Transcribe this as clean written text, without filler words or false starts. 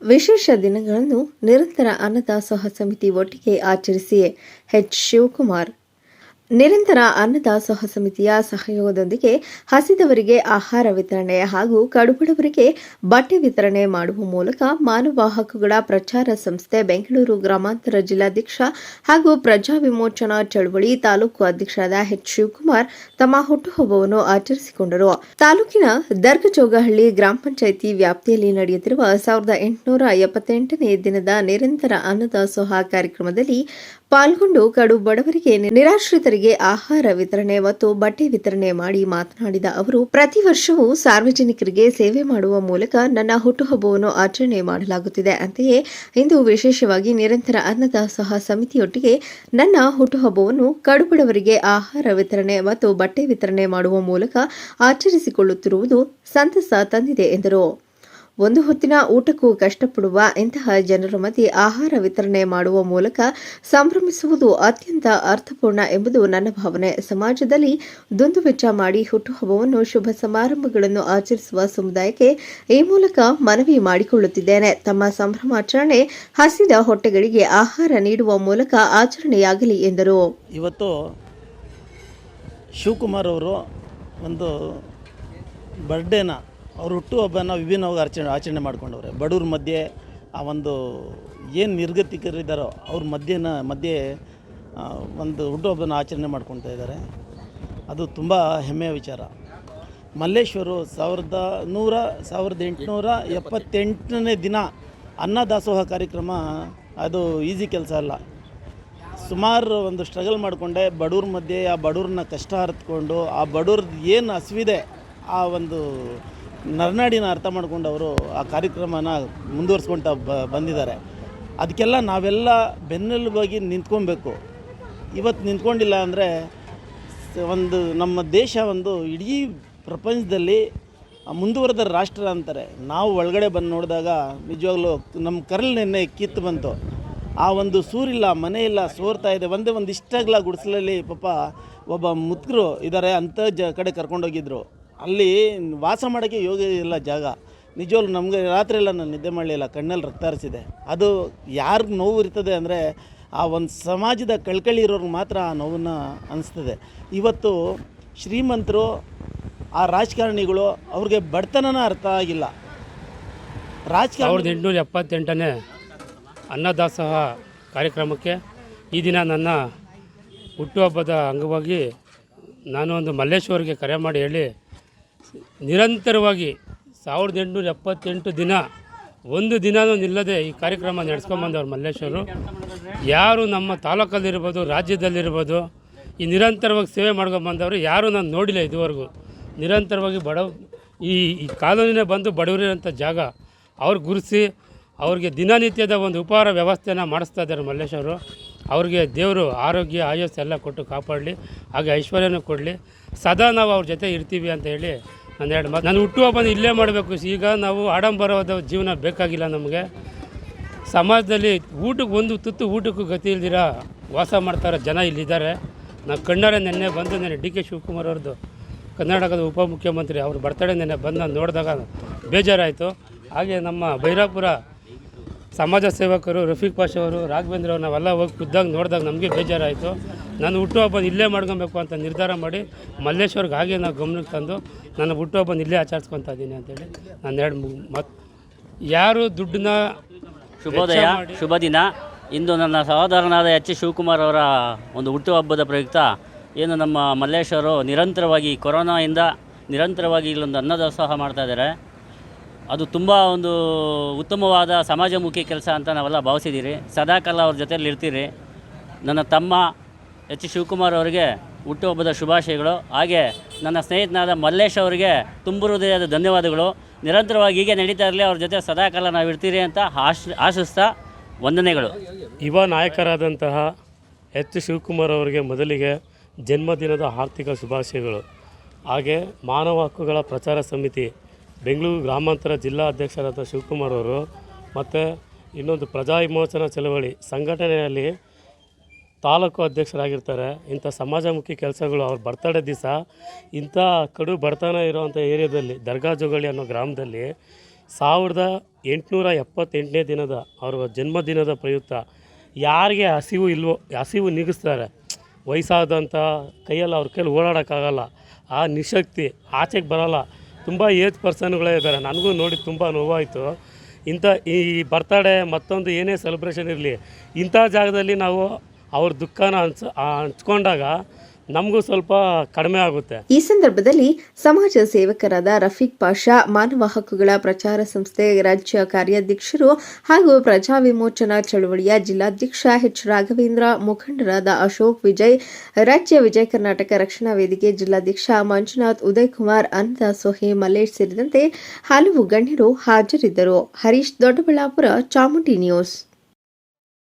ವಿಶೇಷ ದಿನಗಳನ್ನು ನಿರಂತರ ಅನ್ನದಾಸೋಹ ಸಮಿತಿ ಒಟ್ಟಿಗೆ ಆಚರಿಸಿ ಶಿವಕುಮಾರ್. ನಿರಂತರ ಅನ್ನದಾಸೋಹ ಸಮಿತಿಯ ಸಹಯೋಗದೊಂದಿಗೆ ಹಸಿದವರಿಗೆ ಆಹಾರ ವಿತರಣೆ ಹಾಗೂ ಕಡುಬಡವರಿಗೆ ಬಟ್ಟೆ ವಿತರಣೆ ಮಾಡುವ ಮೂಲಕ ಮಾನವ ಹಕ್ಕುಗಳ ಪ್ರಚಾರ ಸಂಸ್ಥೆ ಬೆಂಗಳೂರು ಗ್ರಾಮಾಂತರ ಜಿಲ್ಲಾಧ್ಯಕ್ಷ ಹಾಗೂ ಪ್ರಜಾ ವಿಮೋಚನಾ ಚಳವಳಿ ತಾಲೂಕು ಅಧ್ಯಕ್ಷರಾದ ಶಿವಕುಮಾರ್ ತಮ್ಮ ಹುಟ್ಟುಹಬ್ಬವನ್ನು ಆಚರಿಸಿಕೊಂಡರು. ತಾಲೂಕಿನ ದರ್ಗಜೋಗಹಳ್ಳಿ ಗ್ರಾಮ ಪಂಚಾಯಿತಿ ವ್ಯಾಪ್ತಿಯಲ್ಲಿ ನಡೆಯುತ್ತಿರುವ 1878ನೇ ದಿನದ ನಿರಂತರ ಅನ್ನದಾಸೋಹ ಕಾರ್ಯಕ್ರಮದಲ್ಲಿ ಪಾಲ್ಗೊಂಡು ಕಡು ಬಡವರಿಗೆ, ನಿರಾಶ್ರಿತರಿಗೆ ಆಹಾರ ವಿತರಣೆ ಮತ್ತು ಬಟ್ಟೆ ವಿತರಣೆ ಮಾಡಿ ಮಾತನಾಡಿದ ಅವರು, ಪ್ರತಿ ವರ್ಷವೂ ಸಾರ್ವಜನಿಕರಿಗೆ ಸೇವೆ ಮಾಡುವ ಮೂಲಕ ನನ್ನ ಹುಟ್ಟುಹಬ್ಬವನ್ನು ಆಚರಣೆ ಮಾಡಲಾಗುತ್ತಿದೆ. ಅಂತೆಯೇ ಇಂದು ವಿಶೇಷವಾಗಿ ನಿರಂತರ ಅನ್ನದಾಸೋಹ ಸಮಿತಿಯೊಟ್ಟಿಗೆ ನನ್ನ ಹುಟ್ಟುಹಬ್ಬವನ್ನು ಕಡುಬಡವರಿಗೆ ಆಹಾರ ವಿತರಣೆ ಮತ್ತು ಬಟ್ಟೆ ವಿತರಣೆ ಮಾಡುವ ಮೂಲಕ ಆಚರಿಸಿಕೊಳ್ಳುತ್ತಿರುವುದು ಸಂತಸ ತಂದಿದೆ ಎಂದರು. ಒಂದು ಹೊತ್ತಿನ ಊಟಕ್ಕೂ ಕಷ್ಟಪಡುವ ಇಂತಹ ಜನರ ಮಧ್ಯೆ ಆಹಾರ ವಿತರಣೆ ಮಾಡುವ ಮೂಲಕ ಸಂಭ್ರಮಿಸುವುದು ಅತ್ಯಂತ ಅರ್ಥಪೂರ್ಣ ಎಂಬುದು ನನ್ನ ಭಾವನೆ. ಸಮಾಜದಲ್ಲಿ ದುಂದುವೆಚ್ಚ ಮಾಡಿ ಹುಟ್ಟುಹಬ್ಬವನ್ನು, ಶುಭ ಸಮಾರಂಭಗಳನ್ನು ಆಚರಿಸುವ ಸಮುದಾಯಕ್ಕೆ ಈ ಮೂಲಕ ಮನವಿ ಮಾಡಿಕೊಳ್ಳುತ್ತಿದ್ದೇನೆ. ತಮ್ಮ ಸಂಭ್ರಮಾಚರಣೆ ಹಸಿದ ಹೊಟ್ಟೆಗಳಿಗೆ ಆಹಾರ ನೀಡುವ ಮೂಲಕ ಆಚರಣೆಯಾಗಲಿ ಎಂದರು. ಇವತ್ತು ಶಿವಕುಮಾರ್ ಅವರು ಒಂದು ಬರ್ಡೇನ, ಅವ್ರ ಹುಟ್ಟುಹಬ್ಬನ ವಿಭಿನ್ನವಾಗಿ ಆಚರಣೆ ಮಾಡ್ಕೊಂಡವ್ರೆ. ಬಡವ್ರ ಮಧ್ಯೆ ಆ ಒಂದು ಏನು ನಿರ್ಗತಿಕರಿದ್ದಾರೋ ಅವ್ರ ಮಧ್ಯೆ ಒಂದು ಹುಟ್ಟುಹಬ್ಬನ ಆಚರಣೆ ಮಾಡ್ಕೊಳ್ತಾ ಇದ್ದಾರೆ. ಅದು ತುಂಬ ಹೆಮ್ಮೆಯ ವಿಚಾರ. ಮಲ್ಲೇಶ್ವರು 1878ನೇ ದಿನ ಅನ್ನದಾಸೋಹ ಕಾರ್ಯಕ್ರಮ ಅದು ಈಸಿ ಕೆಲಸ ಅಲ್ಲ. ಸುಮಾರು ಒಂದು ಸ್ಟ್ರಗಲ್ ಮಾಡಿಕೊಂಡೆ ಬಡವ್ರ ಮಧ್ಯೆ ಆ ಬಡವ್ರನ್ನ ಕಷ್ಟ ಅರ್ಥಕೊಂಡು, ಆ ಬಡವ್ರದ್ದು ಏನು ಹಸಿವಿದೆ ಆ ಒಂದು ನರನಾಡಿನ ಅರ್ಥ ಮಾಡ್ಕೊಂಡು ಅವರು ಆ ಕಾರ್ಯಕ್ರಮನ ಮುಂದುವರ್ಸ್ಕೊಳ್ತಾ ಬಂದಿದ್ದಾರೆ. ಅದಕ್ಕೆಲ್ಲ ನಾವೆಲ್ಲ ಬೆನ್ನೆಲುಬಾಗಿ ನಿಂತ್ಕೊಬೇಕು. ಇವತ್ತು ನಿಂತ್ಕೊಂಡಿಲ್ಲ ಅಂದರೆ ಒಂದು ನಮ್ಮ ದೇಶ ಒಂದು ಇಡೀ ಪ್ರಪಂಚದಲ್ಲಿ ಮುಂದುವರೆದ ರಾಷ್ಟ್ರ ಅಂತಾರೆ. ನಾವು ಒಳಗಡೆ ಬಂದು ನೋಡಿದಾಗ ನಿಜವಾಗ್ಲೂ ನಮ್ಮ ಕರಳು ನೆನ್ನೆ ಕಿತ್ತು ಬಂತು. ಆ ಒಂದು ಸೂರಿಲ್ಲ, ಮನೆ ಇಲ್ಲ, ಸೋರ್ತಾ ಇದೆ. ಒಂದು ಇಷ್ಟಾಗಲ ಗುಡಿಸಲಲ್ಲಿ ಪಾಪ ಒಬ್ಬ ಮುದುಕರು ಇದ್ದಾರೆ ಅಂತ ಕಡೆ ಕರ್ಕೊಂಡೋಗಿದ್ರು. ಅಲ್ಲಿ ವಾಸ ಮಾಡೋಕ್ಕೆ ಯೋಗ ಇಲ್ಲ ಜಾಗ. ನಿಜವಾಗ್ಲೂ ನಮಗೆ ರಾತ್ರಿ ಎಲ್ಲ ನಾನು ನಿದ್ದೆ ಮಾಡಲಿಲ್ಲ, ಕಣ್ಣಲ್ಲಿ ರಕ್ತ ಹರಿಸಿದೆ. ಅದು ಯಾರಿಗೆ ನೋವು ಇರ್ತದೆ ಅಂದರೆ ಆ ಒಂದು ಸಮಾಜದ ಕಳ್ಕಳಿ ಇರೋರಿಗೆ ಮಾತ್ರ ಆ ನೋವನ್ನು ಅನಿಸ್ತದೆ. ಇವತ್ತು ಶ್ರೀಮಂತರು, ಆ ರಾಜಕಾರಣಿಗಳು, ಅವ್ರಿಗೆ ಬಡತನನ ಅರ್ಥ ಆಗಿಲ್ಲ. 1878ನೇ ಅನ್ನದಾಸೋಹ ಕಾರ್ಯಕ್ರಮಕ್ಕೆ ಈ ದಿನ ನನ್ನ ಹುಟ್ಟುಹಬ್ಬದ ಅಂಗವಾಗಿ ನಾನು ಒಂದು ಮಲ್ಲೇಶ್ವರಿಗೆ ಕರೆ ಮಾಡಿ ಹೇಳಿ, ನಿರಂತರವಾಗಿ 1878 ದಿನ ಒಂದು ದಿನವೂ ನಿಲ್ಲದೆ ಈ ಕಾರ್ಯಕ್ರಮ ನಡೆಸ್ಕೊಂಬಂದವ್ರು ಮಲ್ಲೇಶ್ವರು. ಯಾರು ನಮ್ಮ ತಾಲೂಕಲ್ಲಿರ್ಬೋದು, ರಾಜ್ಯದಲ್ಲಿರ್ಬೋದು, ಈ ನಿರಂತರವಾಗಿ ಸೇವೆ ಮಾಡ್ಕೊಂಬಂದವರು ಯಾರೂ ನಾನು ನೋಡಿಲ್ಲ ಇದುವರೆಗೂ. ನಿರಂತರವಾಗಿ ಈ ಕಾಲೋನಿನೇ ಬಂದು ಬಡವರಿರೋಂಥ ಜಾಗ ಅವ್ರು ಗುರುತಿಸಿ ಅವ್ರಿಗೆ ದಿನನಿತ್ಯದ ಒಂದು ಉಪಹಾರ ವ್ಯವಸ್ಥೆನ ಮಾಡಿಸ್ತಾ ಇದ್ದಾರೆ ಮಲ್ಲೇಶ್ವರು. ಅವ್ರಿಗೆ ದೇವರು ಆರೋಗ್ಯ, ಆಯಸ್ಸು ಎಲ್ಲ ಕೊಟ್ಟು ಕಾಪಾಡಲಿ, ಹಾಗೆ ಐಶ್ವರ್ಯನೂ ಕೊಡಲಿ. ಸದಾ ನಾವು ಅವ್ರ ಜೊತೆ ಇರ್ತೀವಿ ಅಂತ ಹೇಳಿ ನಾನು ಹುಟ್ಟುಹಬ್ಬನ ಇಲ್ಲೇ ಮಾಡಬೇಕು. ಈಗ ನಾವು ಆಡಂಬರವಾದ ಜೀವನ ಬೇಕಾಗಿಲ್ಲ ನಮಗೆ. ಸಮಾಜದಲ್ಲಿ ಒಂದು ತುತ್ತು ಊಟಕ್ಕೂ ಗತಿ ಇಲ್ದಿರ ವಾಸ ಮಾಡ್ತಾರೋ ಜನ ಇಲ್ಲಿದ್ದಾರೆ. ನಾವು ಕಣ್ಣಾರೆ ನೆನ್ನೆ ಬಂದು ಡಿ.ಕೆ. ಶಿವಕುಮಾರ್ ಅವ್ರದ್ದು, ಕರ್ನಾಟಕದ ಉಪಮುಖ್ಯಮಂತ್ರಿ, ಅವ್ರ ಬರ್ತಡೇ ನೆನ್ನೆ ಬಂದು ನಾನು ನೋಡಿದಾಗ ಬೇಜಾರಾಯಿತು. ಹಾಗೆ ನಮ್ಮ ಬೈರಾಪುರ ಸಮಾಜ ಸೇವಕರು ರಫೀಕ್ ಪಾಷಾ ಅವರು, ರಾಘವೇಂದ್ರ ಅವರು, ನಾವೆಲ್ಲ ಹೋಗಿ ಖುದ್ದಾಗಿ ನೋಡಿದಾಗ ನಮಗೆ ಬೇಜಾರಾಯಿತು. ನಾನು ಹುಟ್ಟುಹಬ್ಬನ ಇಲ್ಲೇ ಮಾಡ್ಕೊಬೇಕು ಅಂತ ನಿರ್ಧಾರ ಮಾಡಿ ಮಲ್ಲೇಶ್ವರ್ಗೆ ಹಾಗೆ ನಾವು ಗಮನಕ್ಕೆ ತಂದು ನನ್ನ ಹುಟ್ಟುಹಬ್ಬನ ಇಲ್ಲೇ ಆಚರಿಸ್ಕೊತಾ ಇದ್ದೀನಿ ಅಂತೇಳಿ ನಾನು ಯಾರು ದುಡ್ಡನ್ನ ಶುಭೋದಯ, ಶುಭ ದಿನ. ಇಂದು ನನ್ನ ಸಹೋದರನಾದ ಶಿವಕುಮಾರ್ ಅವರ ಒಂದು ಹುಟ್ಟುಹಬ್ಬದ ಪ್ರಯುಕ್ತ ಏನು ನಮ್ಮ ಮಲ್ಲೇಶ್ವರು ನಿರಂತರವಾಗಿ ಕೊರೋನಾಯಿಂದ ನಿರಂತರವಾಗಿ ಇಲ್ಲೊಂದು ಅನ್ನದಾಸೋಹ ಮಾಡ್ತಾಯಿದ್ದಾರೆ. ಅದು ತುಂಬ ಒಂದು ಉತ್ತಮವಾದ ಸಮಾಜಮುಖಿ ಕೆಲಸ ಅಂತ ನಾವೆಲ್ಲ ಭಾವಿಸಿದ್ದೀರಿ. ಸದಾಕಾಲ ಅವ್ರ ಜೊತೆಯಲ್ಲಿ ಇರ್ತೀರಿ. ನನ್ನ ತಮ್ಮ ಶಿವಕುಮಾರ್ ಅವರಿಗೆ ಹುಟ್ಟುಹಬ್ಬದ ಶುಭಾಶಯಗಳು. ಹಾಗೆ ನನ್ನ ಸ್ನೇಹಿತನಾದ ಮಲ್ಲೇಶ್ ಅವರಿಗೆ ತುಂಬ ಹೃದಯದ ಧನ್ಯವಾದಗಳು. ನಿರಂತರವಾಗಿ ಹೀಗೆ ನಡೀತಾ ಇರಲಿ, ಅವ್ರ ಜೊತೆ ಸದಾಕಾಲ ನಾವು ಇರ್ತೀರಿ ಅಂತ ಆಶಿಸ್ತಾ ವಂದನೆಗಳು. ಯುವ ನಾಯಕರಾದಂತಹ ಶಿವಕುಮಾರ್ ಅವರಿಗೆ ಮೊದಲಿಗೆ ಜನ್ಮದಿನದ ಆರ್ಥಿಕ ಶುಭಾಶಯಗಳು. ಹಾಗೆ ಮಾನವ ಹಕ್ಕುಗಳ ಪ್ರಚಾರ ಸಮಿತಿ ಬೆಂಗಳೂರು ಗ್ರಾಮಾಂತರ ಜಿಲ್ಲಾ ಅಧ್ಯಕ್ಷರಾದ ಶಿವಕುಮಾರ್ ಅವರು ಮತ್ತು ಇನ್ನೊಂದು ಪ್ರಜಾ ವಿಮೋಚನಾ ಚಳವಳಿ ಸಂಘಟನೆಯಲ್ಲಿ ತಾಲೂಕು ಅಧ್ಯಕ್ಷರಾಗಿರ್ತಾರೆ. ಇಂಥ ಸಮಾಜಮುಖಿ ಕೆಲಸಗಳು ಅವ್ರ ಬರ್ತಡೇ ದಿವಸ ಇಂಥ ಕಡು ಬಡತನ ಇರೋವಂಥ ಏರಿಯಾದಲ್ಲಿ ದರ್ಗಾ ಜೋಗಳಿ ಅನ್ನೋ ಗ್ರಾಮದಲ್ಲಿ 1878ನೇ ದಿನದ ಅವರ ಜನ್ಮದಿನದ ಪ್ರಯುಕ್ತ ಯಾರಿಗೆ ಹಸಿವು ಇಲ್ವೋ ಹಸಿವು ನೀಗಿಸ್ತಾರೆ. ವಯಸ್ಸಾದಂಥ ಕೈಯಲ್ಲಿ ಅವ್ರ ಕೈಯಲ್ಲಿ ಓಡಾಡೋಕ್ಕಾಗಲ್ಲ, ಆ ನಿಶಕ್ತಿ ಆಚೆಗೆ ಬರೋಲ್ಲ, ತುಂಬ ಏಜ್ ಪರ್ಸನ್ಗಳೇ ಇದ್ದಾರೆ. ನನಗೂ ನೋಡಿ ತುಂಬ ನೋವಾಯಿತು. ಈ ಬರ್ತಡೇ ಮತ್ತೊಂದು ಏನೇ ಸೆಲೆಬ್ರೇಷನ್ ಇರಲಿ, ಇಂಥ ಜಾಗದಲ್ಲಿ ನಾವು ಅವ್ರ ದುಃಖನ ಹಂಚ್ಕೊಂಡಾಗ ನಮಗೂ ಸ್ವಲ್ಪ ಕಡಿಮೆ ಆಗುತ್ತೆ. ಈ ಸಂದರ್ಭದಲ್ಲಿ ಸಮಾಜ ಸೇವಕರಾದ ರಫೀಕ್ ಪಾಷಾ, ಮಾನವ ಹಕ್ಕುಗಳ ಪ್ರಚಾರ ಸಂಸ್ಥೆ ರಾಜ್ಯ ಕಾರ್ಯಾಧ್ಯಕ್ಷರು ಹಾಗೂ ಪ್ರಜಾ ವಿಮೋಚನಾ ಚಳವಳಿಯ ಜಿಲ್ಲಾಧ್ಯಕ್ಷ ಎಚ್ ರಾಘವೇಂದ್ರ, ಮುಖಂಡರಾದ ಅಶೋಕ್ ವಿಜಯ್, ರಾಜ್ಯ ವಿಜಯ ಕರ್ನಾಟಕ ರಕ್ಷಣಾ ವೇದಿಕೆ ಜಿಲ್ಲಾಧ್ಯಕ್ಷ ಮಂಜುನಾಥ್, ಉದಯ್ ಕುಮಾರ್, ಅನ್ನದಾಸೋಹಿ ಮಲ್ಲೇಶ್ ಸೇರಿದಂತೆ ಹಲವು ಗಣ್ಯರು ಹಾಜರಿದ್ದರು. ಹರೀಶ್, ದೊಡ್ಡಬಳ್ಳಾಪುರ, ಚಾಮುಂಡಿ ನ್ಯೂಸ್.